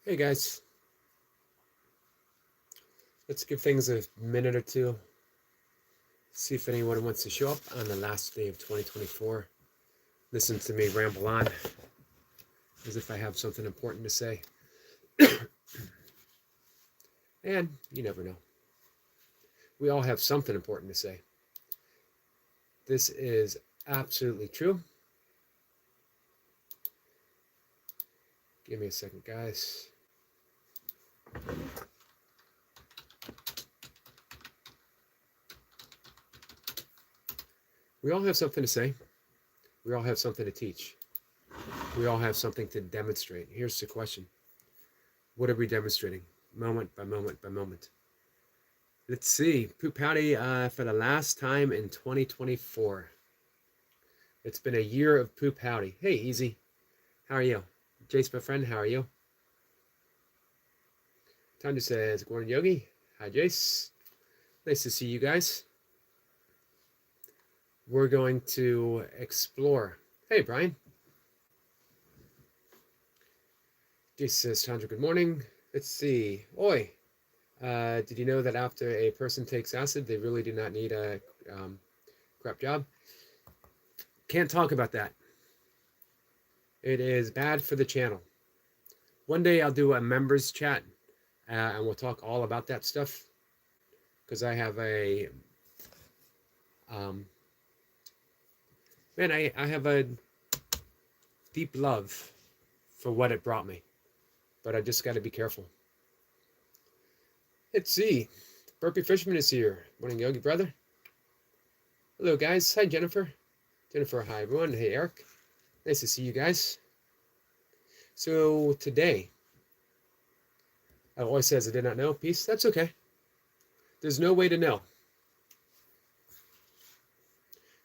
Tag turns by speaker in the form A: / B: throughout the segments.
A: Hey guys, let's give things a minute or two. See if anyone wants to show up on the last day of 2024. Listen to me ramble on as if I have something important to say. And you never know. We all have something important to say. This is absolutely true. Give me a second, guys. We all have something to say. We all have something to teach. We all have something to demonstrate. Here's the question. What are we demonstrating? Moment by moment by moment. Let's see. Poop Howdy for the last time in 2024. It's been a year of Poop Howdy. Hey, Easy. How are you? Jace, my friend, how are you? Tanya says, good morning, Yogi. Hi, Jace. Nice to see you guys. We're going to explore. Hey, Brian. Jace says, Tanya, good morning. Let's see. Oi. Did you know that after a person takes acid, they really do not need a crap job? Can't talk about that. It is bad for the channel. One day I'll do a members chat and we'll talk all about that stuff because I have a I have a deep love for what it brought me, but I just got to be careful. Let's see. Burpee Fisherman is here. Morning, Yogi brother. Hello, guys. Hi, Jennifer. Jennifer, hi, everyone. Hey, Eric. Nice to see you guys. So today, I always says I did not know. Peace. That's okay. There's no way to know.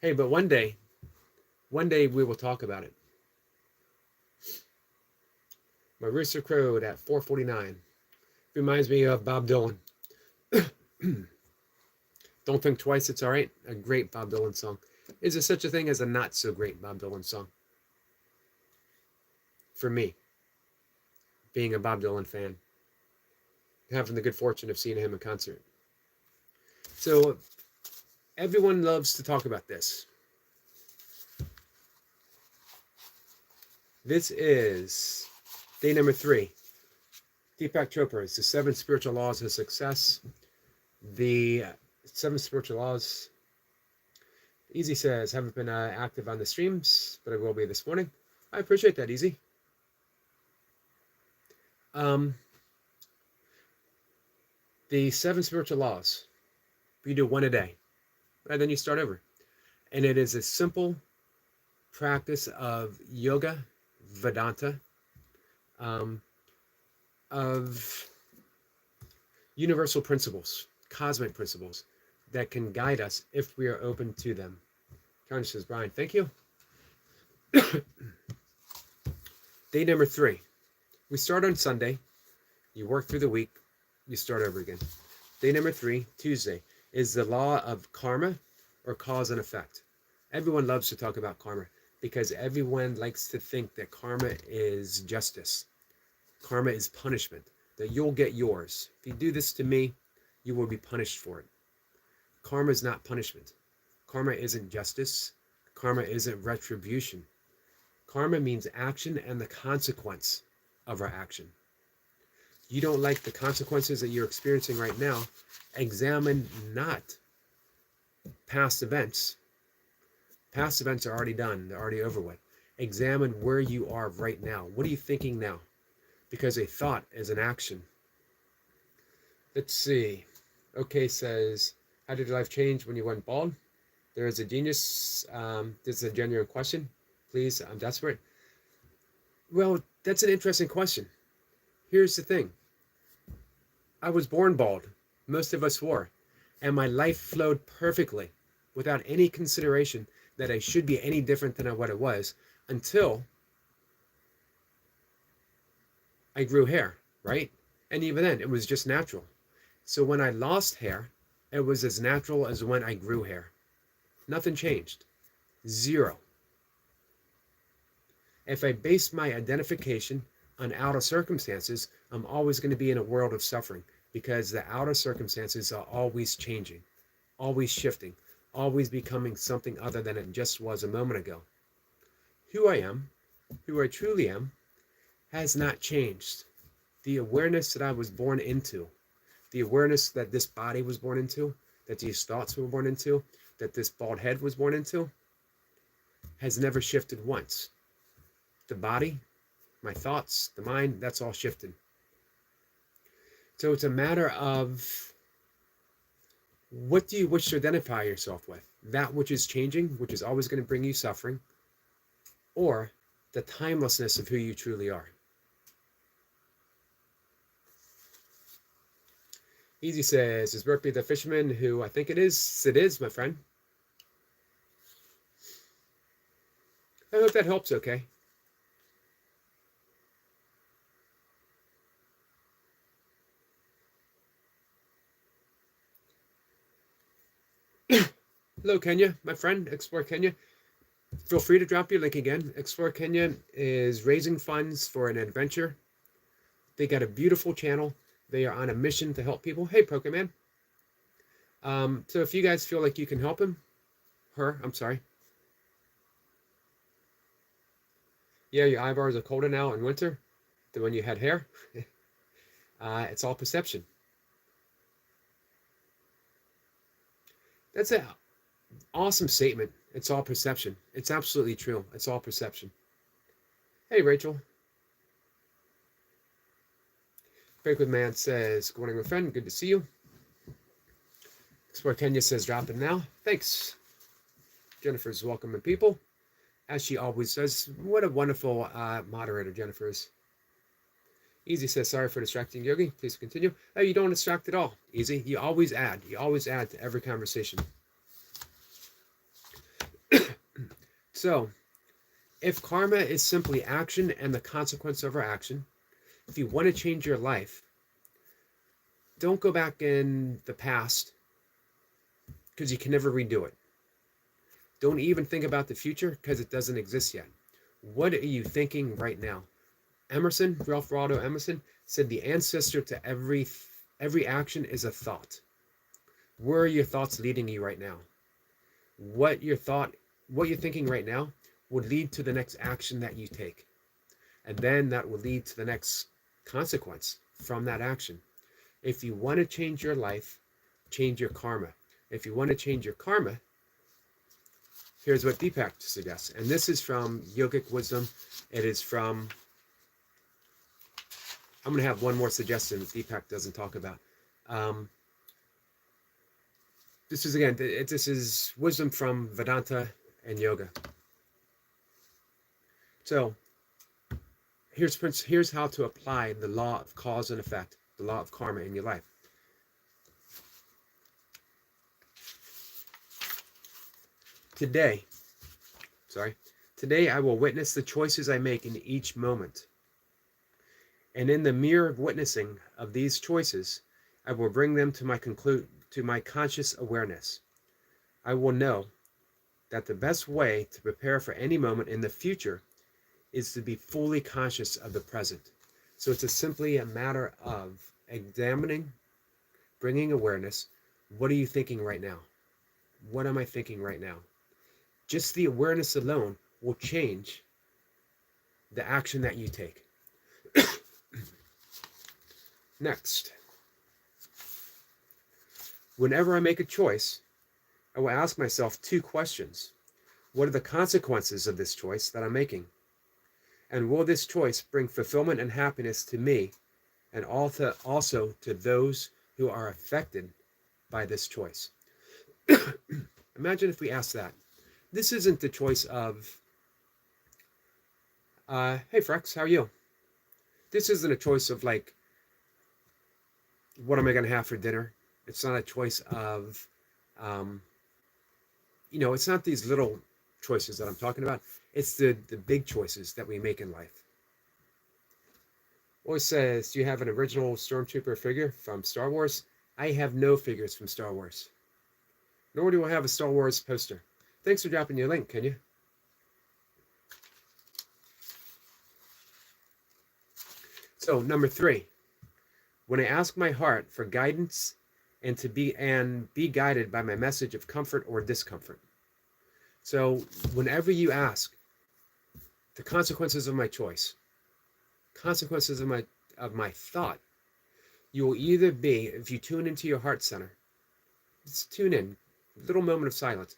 A: Hey, but one day we will talk about it. My rooster crowed at 4:49. Reminds me of Bob Dylan. Don't Think Twice, It's All Right. A great Bob Dylan song. Is there such a thing as a not so great Bob Dylan song? For me, being a Bob Dylan fan, having the good fortune of seeing him in concert. So everyone loves to talk about this. This is day number 3. Deepak Chopra's The 7 Spiritual Laws of Success. The 7 Spiritual Laws. Easy says, haven't been active on the streams, but I will be this morning. I appreciate that, Easy. The 7 Spiritual Laws. You do one a day, and then you start over. And it is a simple practice of yoga, Vedanta, of universal principles, cosmic principles that can guide us if we are open to them. Karen says, Brian, thank you. Day number 3. We start on Sunday. You work through the week. You start over again. Day number 3, Tuesday, is the law of karma or cause and effect. Everyone loves to talk about karma because everyone likes to think that karma is justice. Karma is punishment, that you'll get yours. If you do this to me, you will be punished for it. Karma is not punishment. Karma isn't justice. Karma isn't retribution. Karma means action and the consequence of our action. You don't like the consequences that you're experiencing right now, examine not past events. Past events are already done. They're already over with. Examine where you are right now. What are you thinking now? Because a thought is an action. Let's see. Okay says, how did your life change when you went bald? There is a genius. This is a genuine question. Please, I'm desperate. Well, that's an interesting question. Here's the thing. I was born bald. Most of us were. And my life flowed perfectly without any consideration that I should be any different than what it was until I grew hair, right? And even then, it was just natural. So when I lost hair, it was as natural as when I grew hair. Nothing changed. 0. If I based my identification on outer circumstances, I'm always going to be in a world of suffering because the outer circumstances are always changing, always shifting, always becoming something other than it just was a moment ago. Who I am, who I truly am, has not changed. The awareness that I was born into, the awareness that this body was born into, that these thoughts were born into, that this bald head was born into, has never shifted once. The body, my thoughts, the mind, that's all shifted. So it's a matter of what do you wish to identify yourself with? That which is changing, which is always going to bring you suffering, or the timelessness of who you truly are. Easy says, is Burpee the fisherman who I think it is? It is, my friend. I hope that helps okay. Hello, Kenya, my friend, Explore Kenya. Feel free to drop your link again. Explore Kenya is raising funds for an adventure. They got a beautiful channel. They are on a mission to help people. Hey, Pokemon. So if you guys feel like you can help him, I'm sorry. Yeah, your eyebrows are colder now in winter than when you had hair. It's all perception. That's an awesome statement. It's all perception. It's absolutely true. It's all perception. Hey, Rachel. Break with Man says, good morning, my friend. Good to see you. Explore Kenya says, drop in now. Thanks. Jennifer's welcoming people, as she always does. What a wonderful moderator Jennifer is. Easy says, sorry for distracting, Yogi. Please continue. Oh, you don't distract at all. Easy. You always add. You always add to every conversation. So, if karma is simply action and the consequence of our action, if you want to change your life, don't go back in the past because you can never redo it. Don't even think about the future because it doesn't exist yet. What are you thinking right now? Ralph Waldo Emerson said the ancestor to every action is a thought. Where are your thoughts leading you right now? What you're thinking right now would lead to the next action that you take. And then that will lead to the next consequence from that action. If you want to change your life, change your karma. If you want to change your karma, here's what Deepak suggests. And this is from Yogic Wisdom. It is from, I'm going to have one more suggestion that Deepak doesn't talk about. This is wisdom from Vedanta and yoga. So here's how to apply the law of cause and effect, the law of karma in your life. Today I will witness the choices I make in each moment. And in the mere witnessing of these choices, I will bring them to my conscious awareness. I will know that the best way to prepare for any moment in the future is to be fully conscious of the present. So it's simply a matter of examining, bringing awareness. What are you thinking right now? What am I thinking right now? Just the awareness alone will change the action that you take. Next, whenever I make a choice, I will ask myself two questions. What are the consequences of this choice that I'm making? And will this choice bring fulfillment and happiness to me and also to those who are affected by this choice? Imagine if we asked that. This isn't the choice of, hey Frex, how are you? This isn't a choice of like, what am I going to have for dinner? It's not a choice of, it's not these little choices that I'm talking about. It's the big choices that we make in life. Always says, do you have an original Stormtrooper figure from Star Wars? I have no figures from Star Wars. Nor do I have a Star Wars poster. Thanks for dropping your link, Kenya. So number 3, when I ask my heart for guidance and be guided by my message of comfort or discomfort. So whenever you ask the consequences of my choice, consequences of my thought, you will either be, if you tune into your heart center, just tune in, little moment of silence,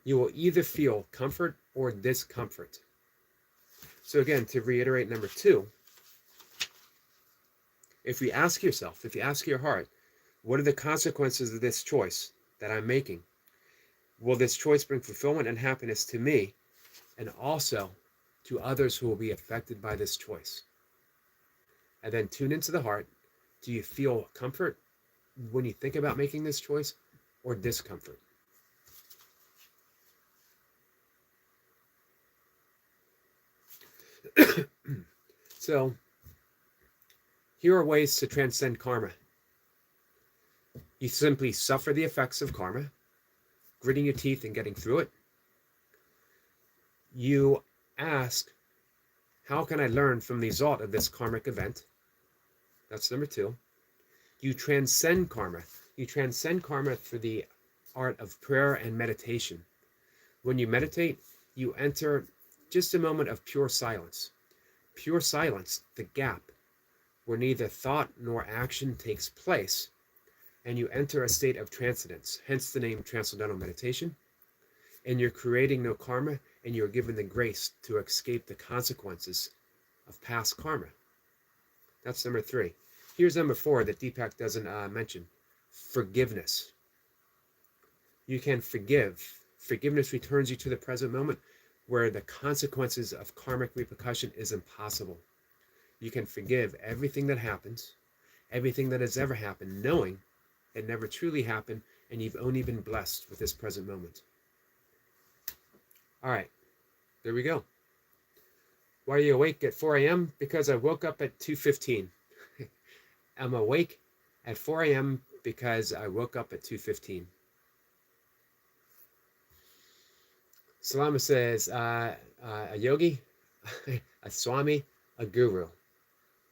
A: you will either feel comfort or discomfort. So again, to reiterate number 2, if you ask yourself, if you ask your heart, what are the consequences of this choice that I'm making? Will this choice bring fulfillment and happiness to me and also to others who will be affected by this choice? And then tune into the heart. Do you feel comfort when you think about making this choice or discomfort? So here are ways to transcend karma. You simply suffer the effects of karma, gritting your teeth and getting through it. You ask, how can I learn from the result of this karmic event? That's number 2. You transcend karma. You transcend karma through the art of prayer and meditation. When you meditate, you enter just a moment of pure silence. Pure silence, the gap, where neither thought nor action takes place, and you enter a state of transcendence, hence the name Transcendental Meditation, and you're creating no karma, and you're given the grace to escape the consequences of past karma. That's number 3. Here's number 4 that Deepak doesn't mention. Forgiveness. You can forgive. Forgiveness returns you to the present moment where the consequences of karmic repercussion is impossible. You can forgive everything that happens, everything that has ever happened, knowing it never truly happened and you've only been blessed with this present moment. All right, there we go. Why are you awake at 4 a.m.? Because I woke up at 2:15. I'm awake at 4 a.m. because I woke up at 2:15. Salama says, a yogi, a swami, a guru,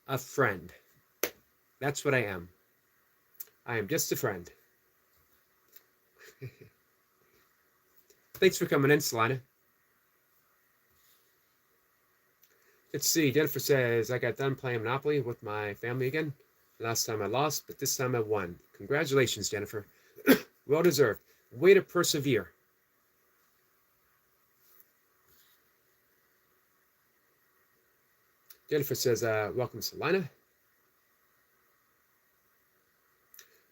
A: a friend. That's what I am. I am just a friend. Thanks for coming in, Selena. Let's see. Jennifer says, I got done playing Monopoly with my family again. Last time I lost, but this time I won. Congratulations, Jennifer. Well deserved. Way to persevere. Jennifer says, welcome, Selena.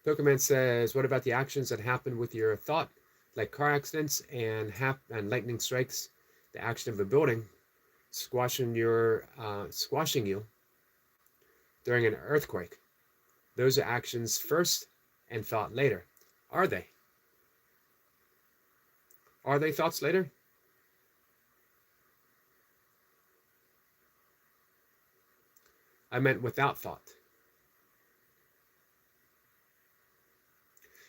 A: Pokemon says, what about the actions that happen with your thought, like car accidents and lightning strikes, the action of a building, squashing you during an earthquake? Those are actions first and thought later. Are they? Are they thoughts later? I meant without thought.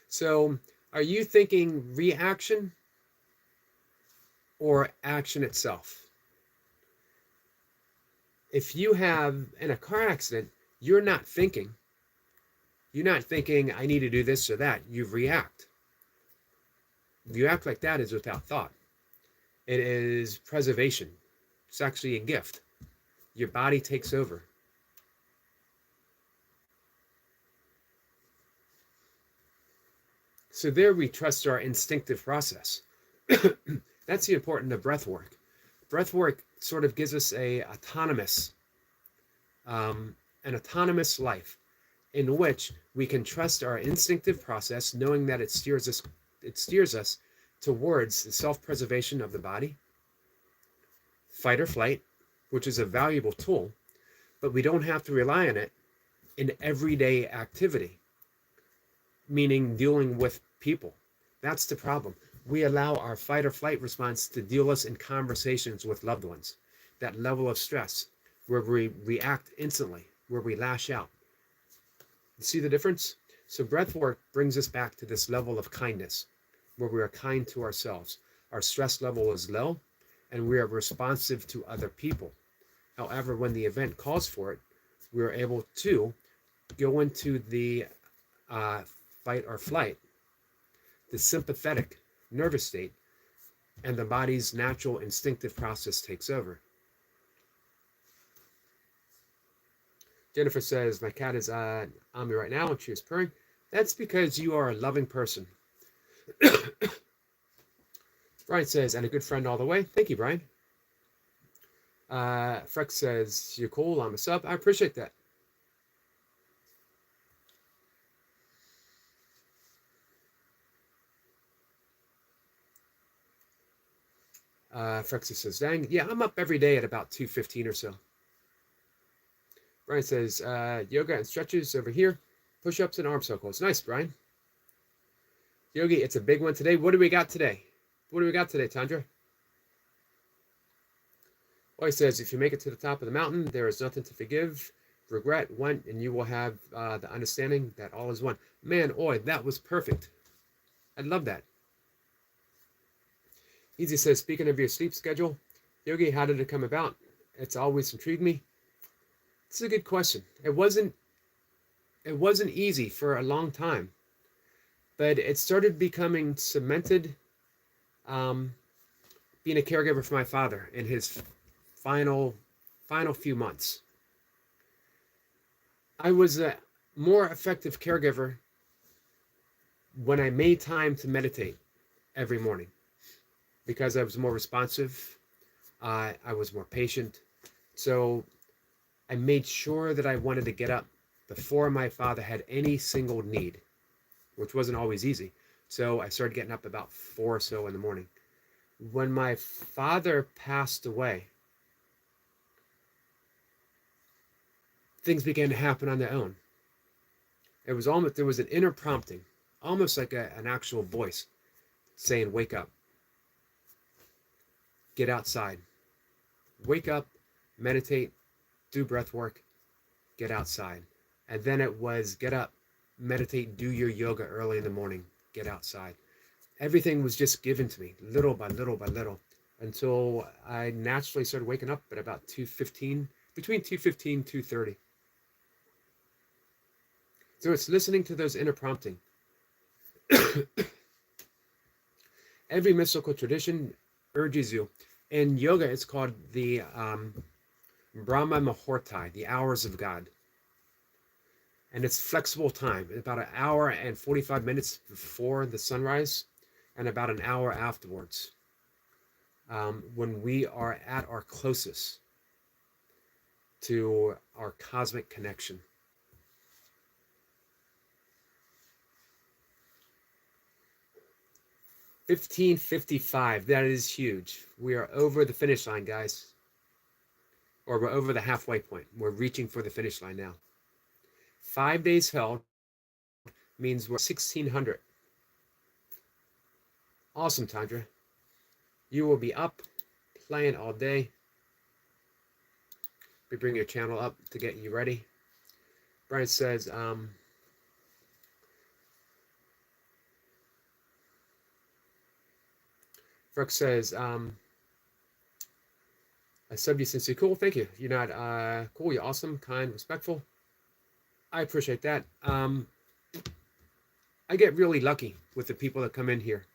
A: So, are you thinking reaction or action itself? If you have in a car accident, you're not thinking. You're not thinking, I need to do this or that. You react. You act like that is without thought. It is preservation. It's actually a gift. Your body takes over. So there we trust our instinctive process. That's the importance of breath work. Breath work sort of gives us an autonomous life in which we can trust our instinctive process, knowing that it steers us towards the self-preservation of the body, fight or flight, which is a valuable tool, but we don't have to rely on it in everyday activity, meaning dealing with people. That's the problem. We allow our fight or flight response to deal us in conversations with loved ones. That level of stress where we react instantly, where we lash out. You see the difference? So breath work brings us back to this level of kindness, where we are kind to ourselves. Our stress level is low, and we are responsive to other people. However, when the event calls for it, we were able to go into the fight or flight, the sympathetic nervous state, and the body's natural instinctive process takes over. Jennifer says, my cat is on me right now and she is purring. That's because you are a loving person. Brian says, and a good friend all the way. Thank you, Brian. Freck says, you're cool, I'm a sub. I appreciate that. Frexy says, dang, yeah, I'm up every day at about 2:15 or so. Brian says, yoga and stretches over here, push-ups and arm circles. Nice, Brian. Yogi, it's a big one today. What do we got today? What do we got today, Tandra? Well, he says, if you make it to the top of the mountain, there is nothing to forgive, regret, want, and you will have the understanding that all is one. Man, oi, that was perfect. I love that. Easy says, speaking of your sleep schedule, Yogi, how did it come about? It's always intrigued me. It's a good question. It wasn't easy for a long time, but it started becoming cemented, being a caregiver for my father in his final few months. I was a more effective caregiver when I made time to meditate every morning, because I was more responsive, I was more patient. So I made sure that I wanted to get up before my father had any single need, which wasn't always easy. So I started getting up about 4 or so in the morning. When my father passed away, things began to happen on their own. There was an inner prompting, almost like an actual voice saying, wake up, get outside, wake up, meditate, do breath work, get outside. And then it was get up, meditate, do your yoga early in the morning, get outside. Everything was just given to me little by little by little until I naturally started waking up at about 2:15, between 2:15 2:30. So it's listening to those inner prompting. Every mystical tradition urges you. In yoga, it's called the Brahma Muhurta, the hours of God. And it's flexible time, about an hour and 45 minutes before the sunrise and about an hour afterwards, when we are at our closest to our cosmic connection. $15.55, that is huge. We are over the finish line, guys. Or we're over the halfway point. We're reaching for the finish line now. 5 days held means we're 1,600. Awesome, Tandra. You will be up, playing all day. We bring your channel up to get you ready. Brian says, Brooke says, I sub you since you're cool. Thank you. You're not cool. You're awesome, kind, respectful. I appreciate that. I get really lucky with the people that come in here.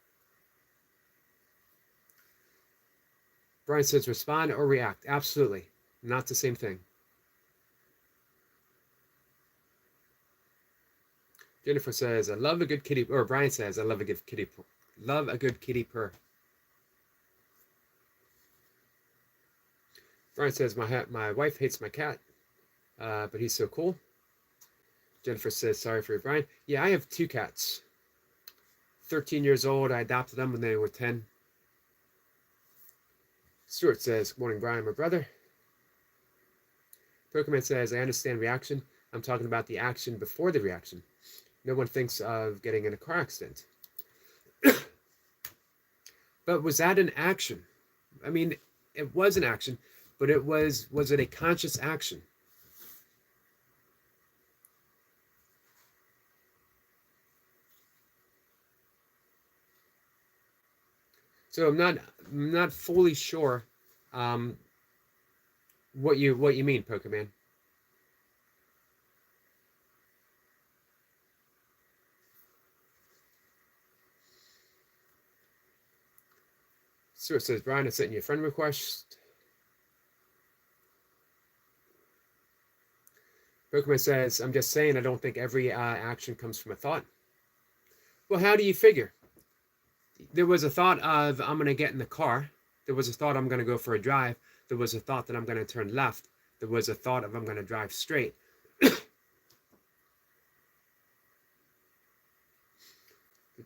A: Brian says, respond or react. Absolutely. Not the same thing. Jennifer says, I love a good kitty, or Brian says, I love a good kitty purr. Brian says, my wife hates my cat, but he's so cool. Jennifer says, sorry for you, Brian. Yeah, I have 2 cats. 13 years old. I adopted them when they were 10. Stuart says, good morning, Brian, my brother. Pokemon says, I understand reaction. I'm talking about the action before the reaction. No one thinks of getting in a car accident. But was that an action? I mean, it was an action, but was it a conscious action? So I'm not fully sure what you mean, Pokemon. Stuart says, Brian, I sent you a friend request. Pokemon says, I'm just saying I don't think every action comes from a thought. Well, how do you figure? There was a thought of I'm going to get in the car. There was a thought I'm going to go for a drive. There was a thought that I'm going to turn left. There was a thought of I'm going to drive straight. Let's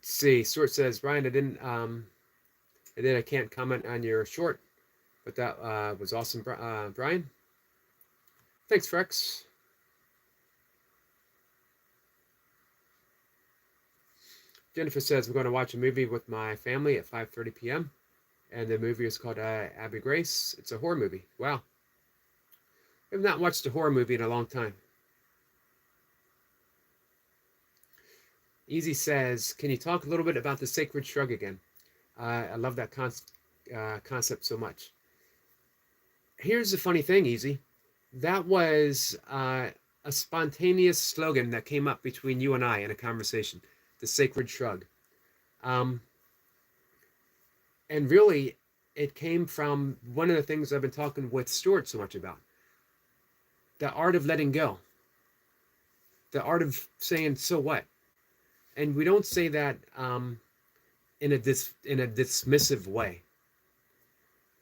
A: see. Stuart says, Brian, I can't comment on your short, but that was awesome, Brian. Thanks, Frex. Jennifer says, we're going to watch a movie with my family at 5:30 p.m. And the movie is called Abby Grace. It's a horror movie. Wow. I've not watched a horror movie in a long time. Easy says, can you talk a little bit about the sacred shrug again? I love that concept so much. Here's the funny thing, Easy. That was a spontaneous slogan that came up between you and I in a conversation. The sacred shrug. And really, it came from one of the things I've been talking with Stuart so much about. The art of letting go. The art of saying, so what? And we don't say that in a dismissive way.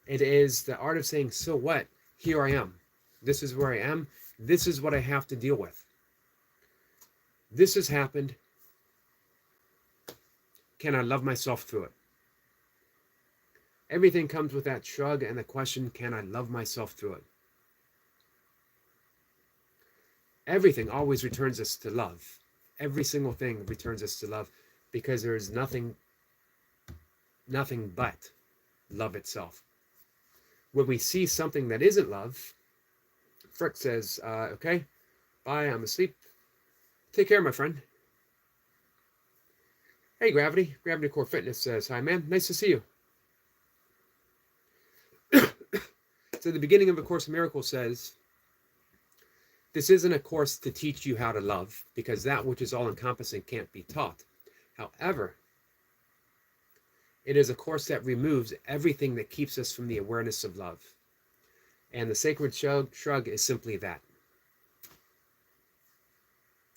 A: It is the art of saying, so what? Here I am. This is where I am. This is what I have to deal with. This has happened. Can I love myself through it? Everything comes with that shrug and the question, can I love myself through it? Everything always returns us to love. Every single thing returns us to love because there is nothing but love itself. When we see something that isn't love, Frick says, okay, bye, I'm asleep. Take care, my friend. Hey, Gravity. Gravity Core Fitness says, hi, man. Nice to see you. So the beginning of A Course in Miracles says, this isn't a course to teach you how to love, because that which is all-encompassing can't be taught. However, it is a course that removes everything that keeps us from the awareness of love. And the sacred shrug is simply that.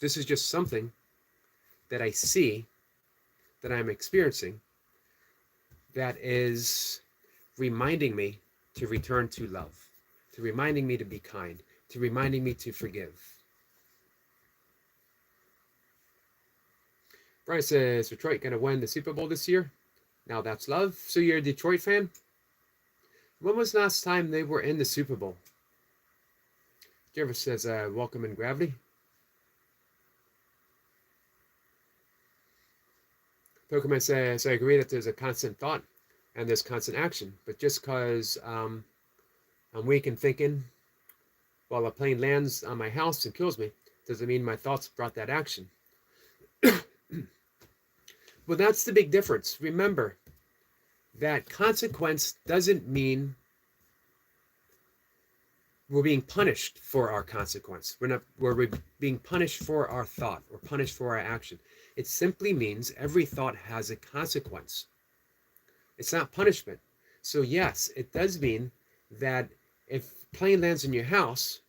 A: This is just something that I see, that I'm experiencing, that is reminding me to return to love, to reminding me to be kind, to reminding me to forgive. Brian says, Detroit going to win the Super Bowl this year? Now that's love. So you're a Detroit fan? When was the last time they were in the Super Bowl? Jervis says, welcome in Gravity. Pokemon says, I agree that there's a constant thought and there's constant action. But just because I'm weak in thinking while a plane lands on my house and kills me, doesn't mean my thoughts brought that action. Well, that's the big difference. Remember that consequence doesn't mean we're being punished for our consequence. We're being punished for our thought or punished for our action. It simply means every thought has a consequence. It's not punishment. So yes, it does mean that if a plane lands in your house,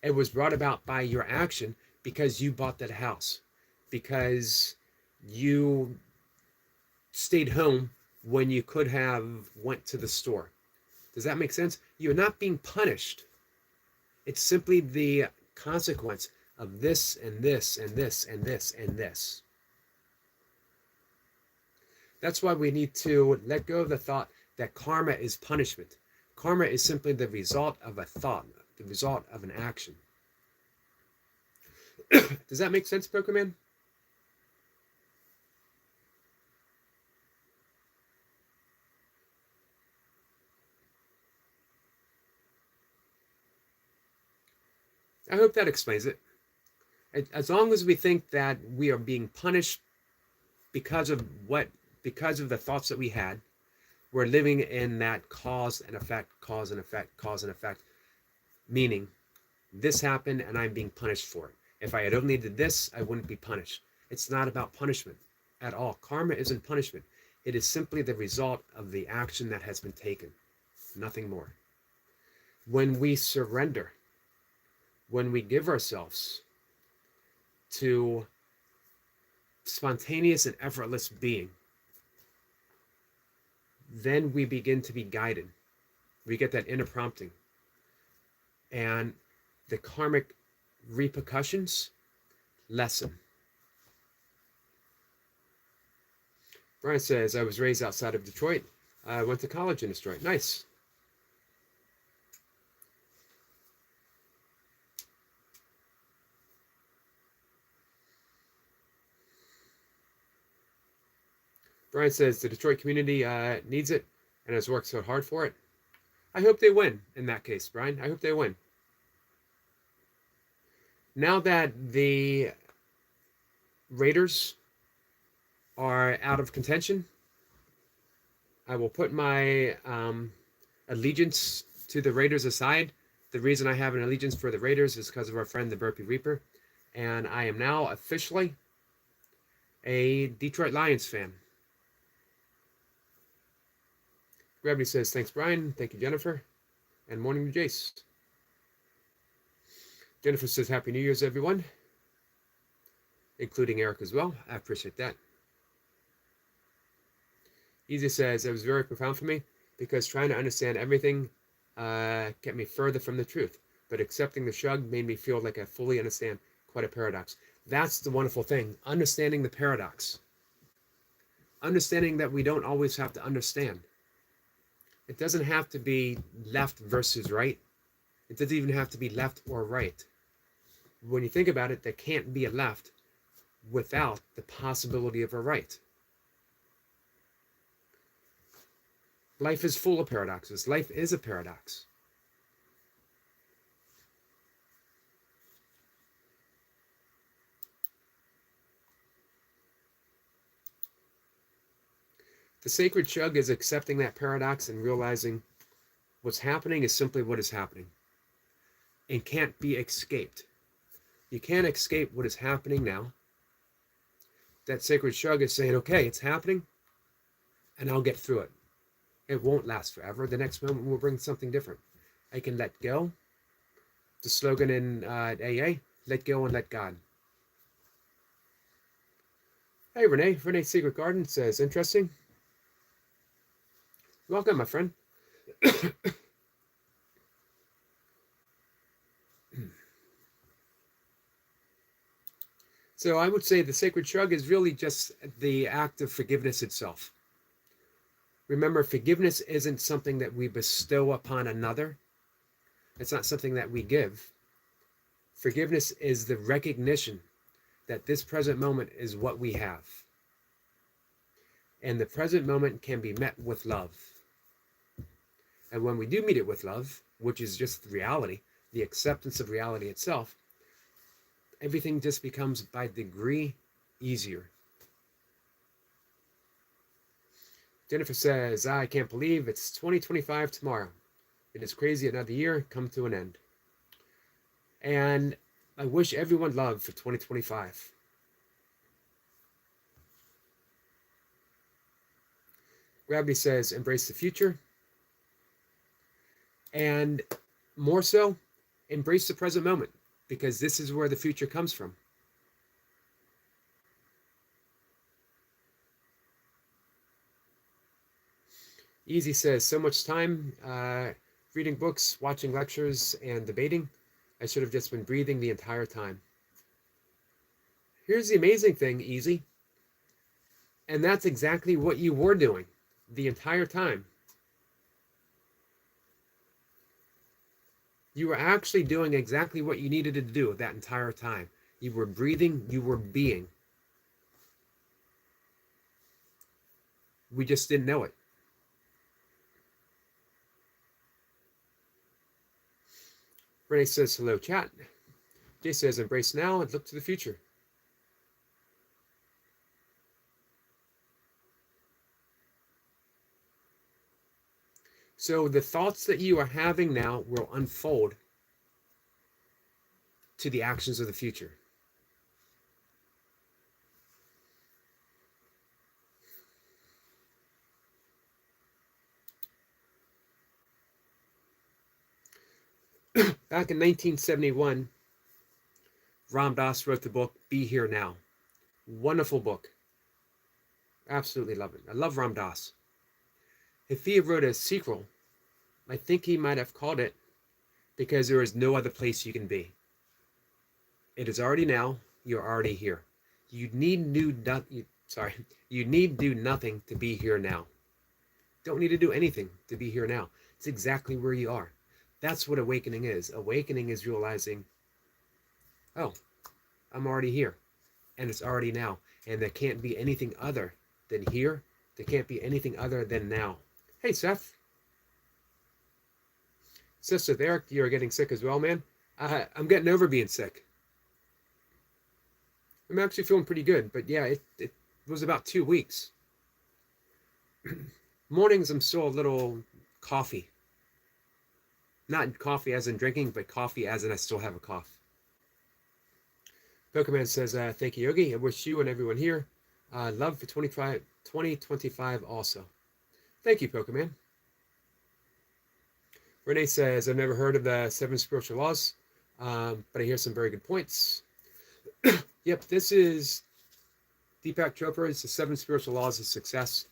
A: it was brought about by your action because you bought that house, because you stayed home when you could have went to the store. Does that make sense? You're not being punished. It's simply the consequence of this and this and this and this and this. That's why we need to let go of the thought that karma is punishment. Karma is simply the result of a thought, the result of an action. Does that make sense, Pokemon? I hope that explains it. As long as we think that we are being punished because of the thoughts that we had, we're living in that cause and effect, cause and effect, cause and effect. Meaning, this happened and I'm being punished for it. If I had only did this, I wouldn't be punished. It's not about punishment at all. Karma isn't punishment. It is simply the result of the action that has been taken, nothing more. When we surrender, when we give ourselves to spontaneous and effortless being, then we begin to be guided. We get that inner prompting. And the karmic repercussions lessen. Brian says, I was raised outside of Detroit. I went to college in Detroit. Nice. Brian says, the Detroit community needs it and has worked so hard for it. I hope they win in that case, Brian. I hope they win. Now that the Raiders are out of contention, I will put my allegiance to the Raiders aside. The reason I have an allegiance for the Raiders is because of our friend, the Burpee Reaper. And I am now officially a Detroit Lions fan. Gravity says, thanks, Brian. Thank you, Jennifer. And morning to Jace. Jennifer says, Happy New Year's, everyone. Including Eric as well. I appreciate that. Easy says, it was very profound for me because trying to understand everything kept me further from the truth. But accepting the shrug made me feel like I fully understand. Quite a paradox. That's the wonderful thing. Understanding the paradox. Understanding that we don't always have to understand. It doesn't have to be left versus right. It doesn't even have to be left or right. When you think about it, there can't be a left without the possibility of a right. Life is full of paradoxes. Life is a paradox. The sacred shrug is accepting that paradox and realizing what's happening is simply what is happening and can't be escaped. You can't escape what is happening now. That sacred shrug is saying, okay, it's happening, and I'll get through it. It won't last forever. The next moment will bring something different. I can let go. The slogan in AA, let go and let God. Hey, Renee. Renee Secret Garden says, interesting. Welcome, my friend. So I would say the sacred shrug is really just the act of forgiveness itself. Remember, forgiveness isn't something that we bestow upon another. It's not something that we give. Forgiveness is the recognition that this present moment is what we have. And the present moment can be met with love. And when we do meet it with love, which is just reality, the acceptance of reality itself, everything just becomes by degree easier. Jennifer says, I can't believe it's 2025 tomorrow. It is crazy, another year come to an end. And I wish everyone love for 2025. Gravity says, embrace the future. And more so, embrace the present moment, because this is where the future comes from. Easy says, so much time reading books, watching lectures, and debating. I should have just been breathing the entire time. Here's the amazing thing, Easy. And that's exactly what you were doing the entire time. You were actually doing exactly what you needed to do that entire time. You were breathing, you were being. We just didn't know it. Renee says, hello, chat. Jay says, embrace now and look to the future. So the thoughts that you are having now will unfold to the actions of the future. Back in 1971, Ram Dass wrote the book Be Here Now. Wonderful book. Absolutely love it. I love Ram Dass. If he wrote a sequel, I think he might have called it Because There Is No Other Place You Can Be. It is already now. You're already here. You need do nothing to be here now. Don't need to do anything to be here now. It's exactly where you are. That's what awakening is. Awakening is realizing, oh, I'm already here. And it's already now. And there can't be anything other than here. There can't be anything other than now. Hey, Seth. Sister Eric, you're getting sick as well, man. I'm getting over being sick. I'm actually feeling pretty good. But yeah, it was about 2 weeks. Mornings, I'm still a little coffee. Not coffee as in drinking, but coffee as in I still have a cough. Pokemon says, thank you, Yogi. I wish you and everyone here love for 2025 also. Thank you, Pokemon. Renee says, I've never heard of the 7 spiritual laws, but I hear some very good points. Yep, this is Deepak Chopra's The 7 Spiritual Laws of Success.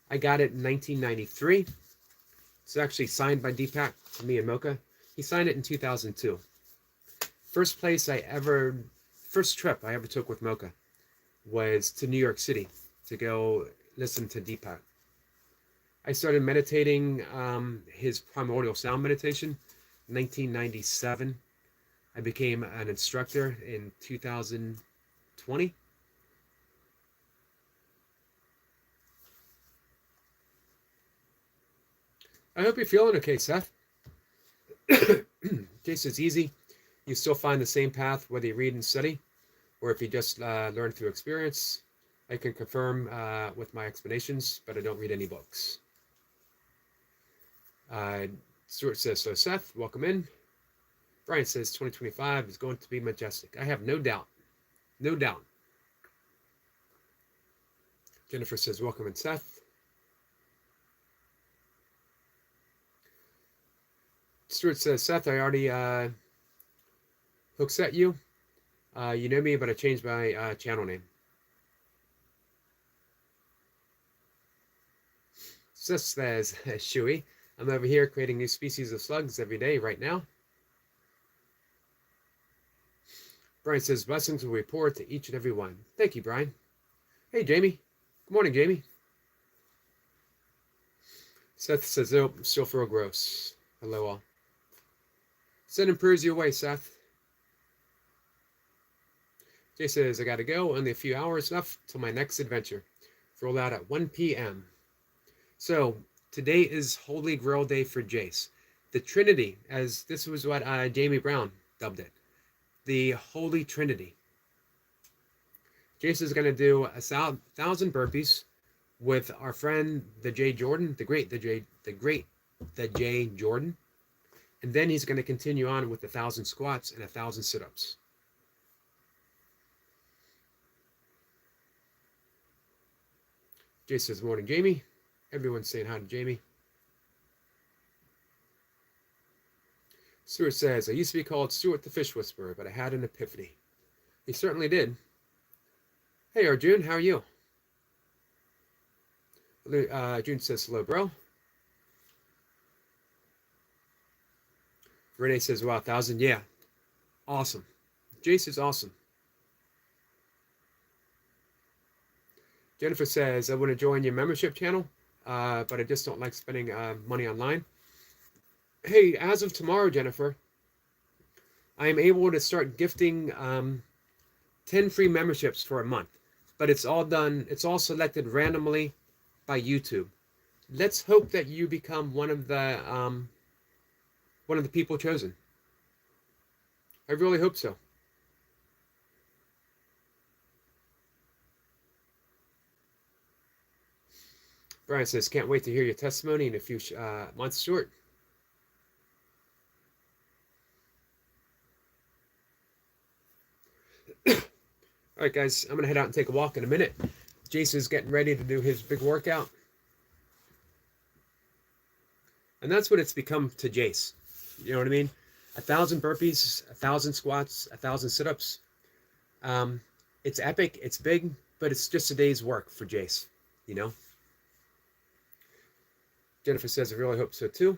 A: I got it in 1993. It's actually signed by Deepak, me and Mocha. He signed it in 2002. First trip I ever took with Mocha was to New York City to go listen to Deepak. I started meditating his primordial sound meditation in 1997. I became an instructor in 2020. I hope you're feeling okay, Seth. Case it's easy. You still find the same path whether you read and study, or if you just learn through experience. I can confirm with my explanations, but I don't read any books. Stuart says, so Seth, welcome in. Brian says 2025 is going to be majestic. I have no doubt. No doubt. Jennifer says, welcome in, Seth. Stuart says, Seth, I already hook set you. You know me, but I changed my channel name. Seth says, Shui, I'm over here creating new species of slugs every day right now. Brian says, blessings will report to each and every one. Thank you, Brian. Hey, Jamie. Good morning, Jamie. Seth says, oh, still feel gross. Hello, all. Sending prayers your way, Seth. Jay says, I gotta go. Only a few hours left till my next adventure. Roll out at 1 p.m. So, today is Holy Grail Day for Jace. The Trinity, as this was what Jamie Brown dubbed it. The Holy Trinity. Jace is going to do 1,000 burpees with our friend, the Jay Jordan, the great Jay Jordan. And then he's going to continue on with 1,000 squats and 1,000 sit-ups. Jay says, morning, Jamie. Everyone's saying hi to Jamie. Stuart says, I used to be called Stuart the Fish Whisperer, but I had an epiphany. He certainly did. Hey, Arjun, how are you? Arjun says, hello, bro. Renee says, wow, 1,000. Yeah, awesome. Jace is awesome. Jennifer says, I want to join your membership channel, but I just don't like spending money online. Hey, as of tomorrow, Jennifer, I am able to start gifting 10 free memberships for a month. But it's all selected randomly by YouTube. Let's hope that you become one of the people chosen. I really hope so. Brian says, can't wait to hear your testimony in a few months short. All right, guys, I'm going to head out and take a walk in a minute. Jason's getting ready to do his big workout. And that's what it's become to Jace. You know what I mean? 1,000 burpees, 1,000 squats, 1,000 sit-ups. It's epic, it's big, but it's just a day's work for Jace, you know? Jennifer says, I really hope so too.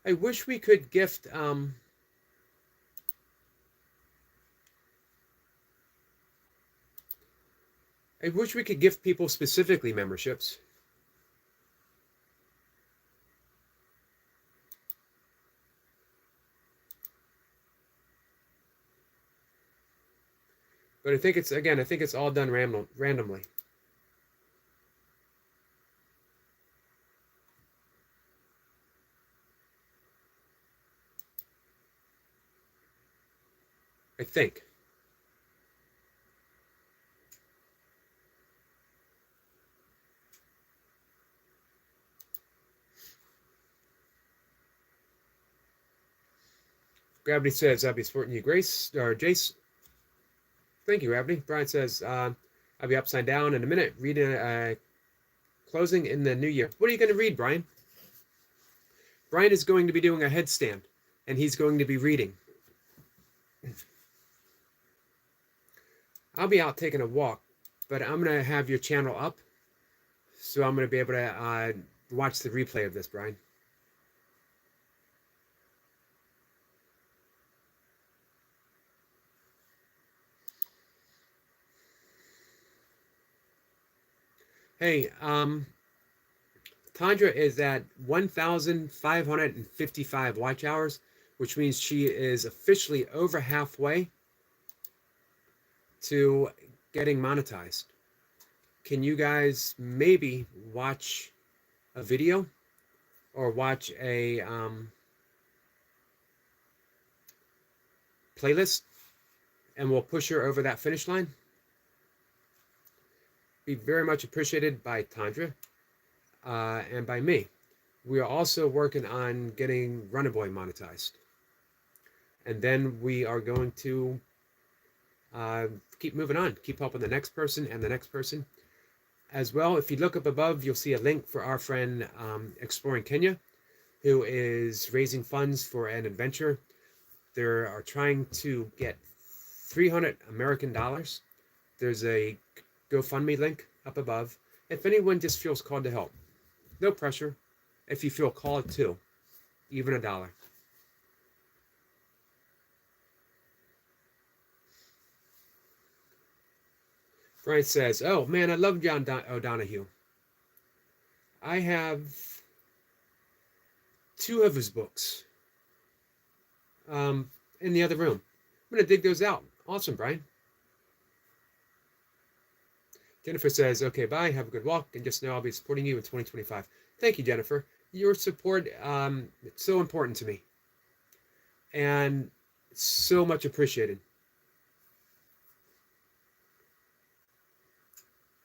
A: I wish we could gift, people specifically memberships. But I think it's all done randomly. I think. Gravity says, I'll be supporting you, Grace, or Jace. Thank you, Gravity. Brian says, I'll be upside down in a minute, reading closing in the new year. What are you going to read, Brian? Brian is going to be doing a headstand, and he's going to be reading. I'll be out taking a walk, but I'm going to have your channel up, so I'm going to be able to watch the replay of this, Brian. Hey, Tandra is at 1,555 watch hours, which means she is officially over halfway to getting monetized. Can you guys maybe watch a video or watch a playlist, and we'll push her over that finish line? Be very much appreciated by Tandra and by me. We are also working on getting Runnaboy monetized. And then we are going to keep moving on, keep helping the next person and the next person. As well, if you look up above, you'll see a link for our friend Exploring Kenya, who is raising funds for an adventure. They are trying to get 300 American dollars. There's a GoFundMe link up above. If anyone just feels called to help, no pressure. If you feel called to, even $1. Brian says, oh man, I love John O'Donohue. I have 2 of his books in the other room. I'm going to dig those out. Awesome, Brian. Jennifer says, okay, bye. Have a good walk. And just know I'll be supporting you in 2025. Thank you, Jennifer. Your support, it's so important to me. And so much appreciated.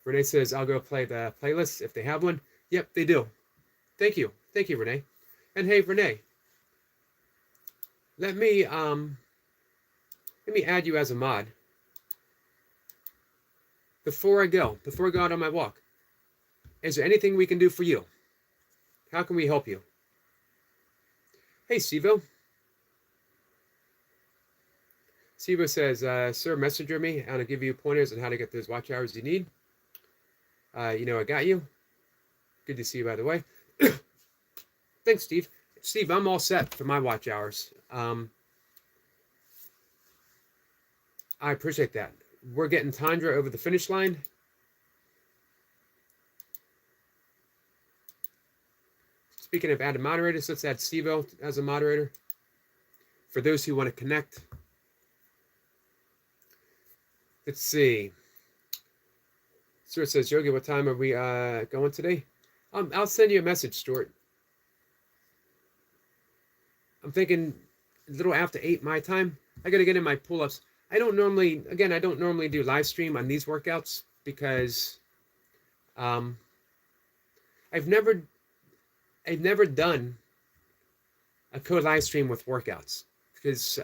A: Renee says, I'll go play the playlist if they have one. Yep, they do. Thank you. Thank you, Renee. And hey, Renee, let me add you as a mod. Before I go out on my walk, is there anything we can do for you? How can we help you? Hey, Stevo. Stevo says, sir, messenger me, and I'll give you pointers on how to get those watch hours you need. You know I got you. Good to see you, by the way. Thanks, Steve. Steve, I'm all set for my watch hours. I appreciate that. We're getting Tandra over the finish line. Speaking of added moderators, let's add Stevo as a moderator. For those who want to connect. Let's see. Stuart says, Yogi, what time are we going today? I'll send you a message, Stuart. I'm thinking a little after 8 my time. I got to get in my pull-ups. I don't normally do live stream on these workouts because I've never done a co-live stream with workouts because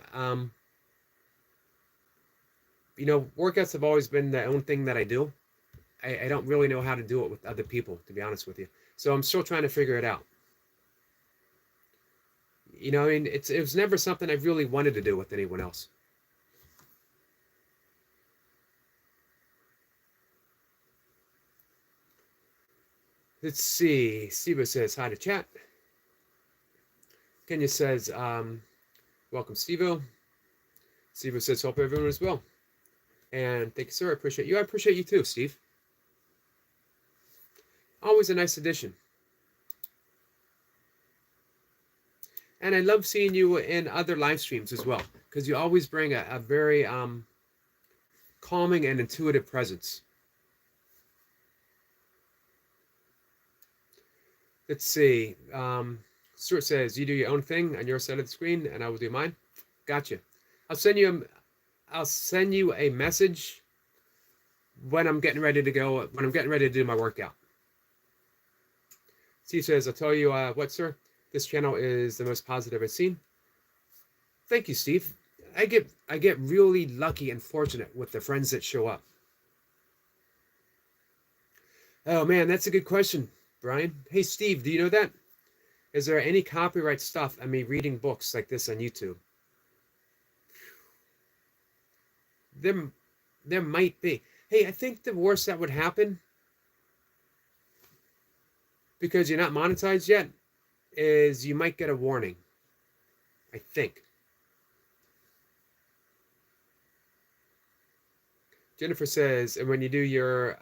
A: workouts have always been the own thing that I do. I don't really know how to do it with other people, to be honest with you. So I'm still trying to figure it out. You know, I mean, it was never something I really wanted to do with anyone else. Let's see. Siva says hi to chat. Kenya says, welcome, Stevo. Siva says, hope everyone is well. And thank you, sir. I appreciate you. I appreciate you too, Steve. Always a nice addition. And I love seeing you in other live streams as well, because you always bring a very calming and intuitive presence. Let's see. Stuart says, you do your own thing on your side of the screen, and I will do mine. Gotcha. I'll send you a message when I'm getting ready to go, when I'm getting ready to do my workout. Steve says, I'll tell you what, sir, this channel is the most positive I've seen. Thank you, Steve. I get really lucky and fortunate with the friends that show up. Oh man, that's a good question, Brian. Hey, Steve, do you know that? Is there any copyright stuff on me reading books like this on YouTube? There might be. Hey, I think the worst that would happen, because you're not monetized yet, is you might get a warning. I think. Jennifer says, and when you do your,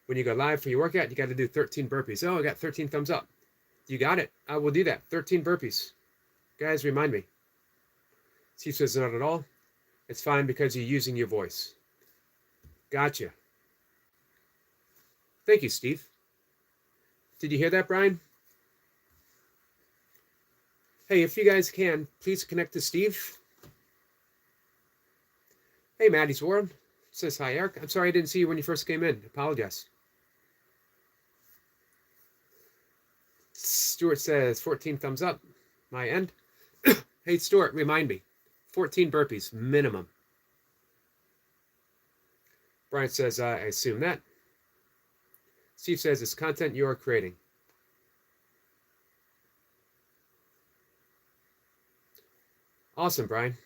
A: when you go live for your workout, you got to do 13 burpees. Oh, I got 13 thumbs up. You got it. I will do that. 13 burpees. Guys, remind me. Steve says, not at all. It's fine because you're using your voice. Gotcha. Thank you, Steve. Did you hear that, Brian? Hey, if you guys can, please connect to Steve. Hey, Maddie's World says hi, Eric. I'm sorry I didn't see you when you first came in. Apologize. Stuart says 14 thumbs up. My end. Hey, Stuart, remind me. 14 burpees minimum. Brian says, I assume that. Steve says it's content you are creating. Awesome, Brian.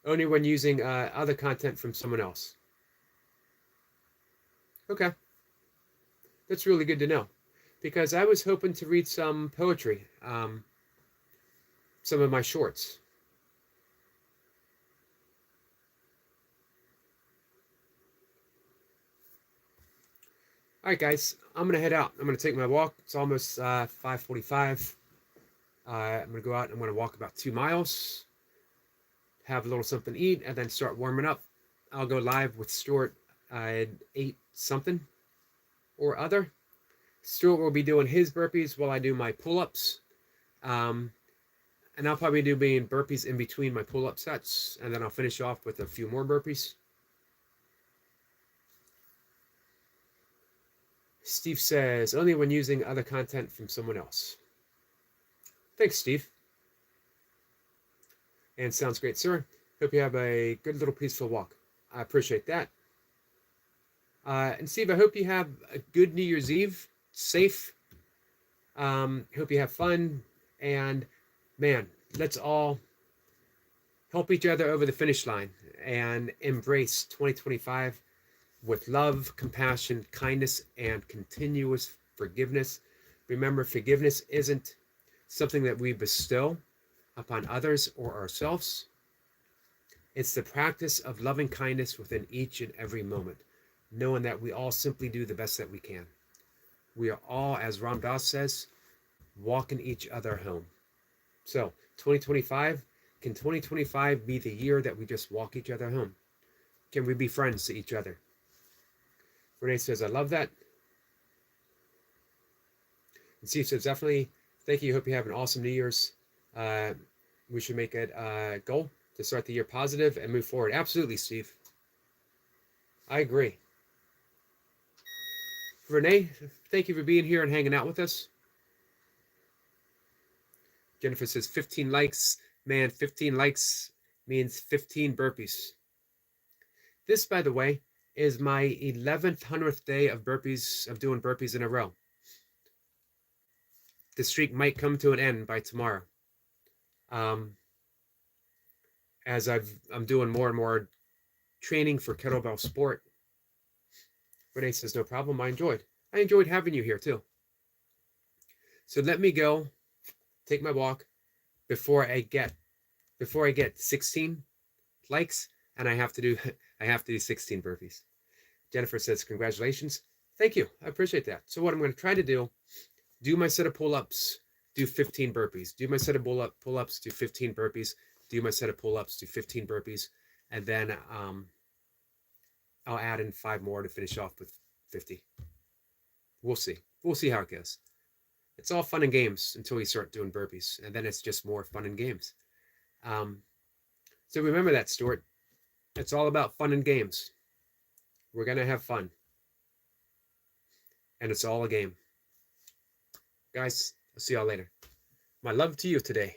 A: Only when using other content from someone else. Okay. That's really good to know. Because I was hoping to read some poetry, some of my shorts. All right, guys, I'm going to head out. I'm going to take my walk. It's almost 5:45. I'm going to go out and I'm going to walk about 2 miles, have a little something to eat, and then start warming up. I'll go live with Stuart at 8 something or other. Stuart will be doing his burpees while I do my pull-ups. And I'll probably do being burpees in between my pull-up sets, and then I'll finish off with a few more burpees. Steve says, only when using other content from someone else. Thanks, Steve. And sounds great, sir. Hope you have a good little peaceful walk. I appreciate that. And Steve, I hope you have a good New Year's Eve. Safe. Hope you have fun. And man, let's all help each other over the finish line and embrace 2025 with love, compassion, kindness, and continuous forgiveness. Remember, forgiveness isn't something that we bestow upon others or ourselves. It's the practice of loving kindness within each and every moment, knowing that we all simply do the best that we can. We are all, as Ram Dass says, walking each other home. So, 2025, can 2025 be the year that we just walk each other home? Can we be friends to each other? Renee says, I love that. And Steve says, definitely, thank you. Hope you have an awesome New Year's. We should make it a goal to start the year positive and move forward. Absolutely, Steve. I agree. Renee, thank you for being here and hanging out with us. Jennifer says 15 likes. Man, 15 likes means 15 burpees. This, by the way, is my 1,100th day of burpees, of doing burpees in a row. the streak might come to an end by tomorrow. As I'm doing more and more training for kettlebell sport. Renee says, no problem. I enjoyed having you here too. So let me go take my walk before I get 16 likes, and I have to do 16 burpees. Jennifer says, congratulations. Thank you. I appreciate that. So what I'm going to try to do my set of pull-ups, do 15 burpees. Do my set of pull-ups, do 15 burpees. Do my set of pull-ups, do 15 burpees. And then I'll add in 5 more to finish off with 50. We'll see. We'll see how it goes. It's all fun and games until we start doing burpees. And then it's just more fun and games. So remember that, Stuart. It's all about fun and games. We're going to have fun. And it's all a game. Guys, I'll see y'all later. My love to you today.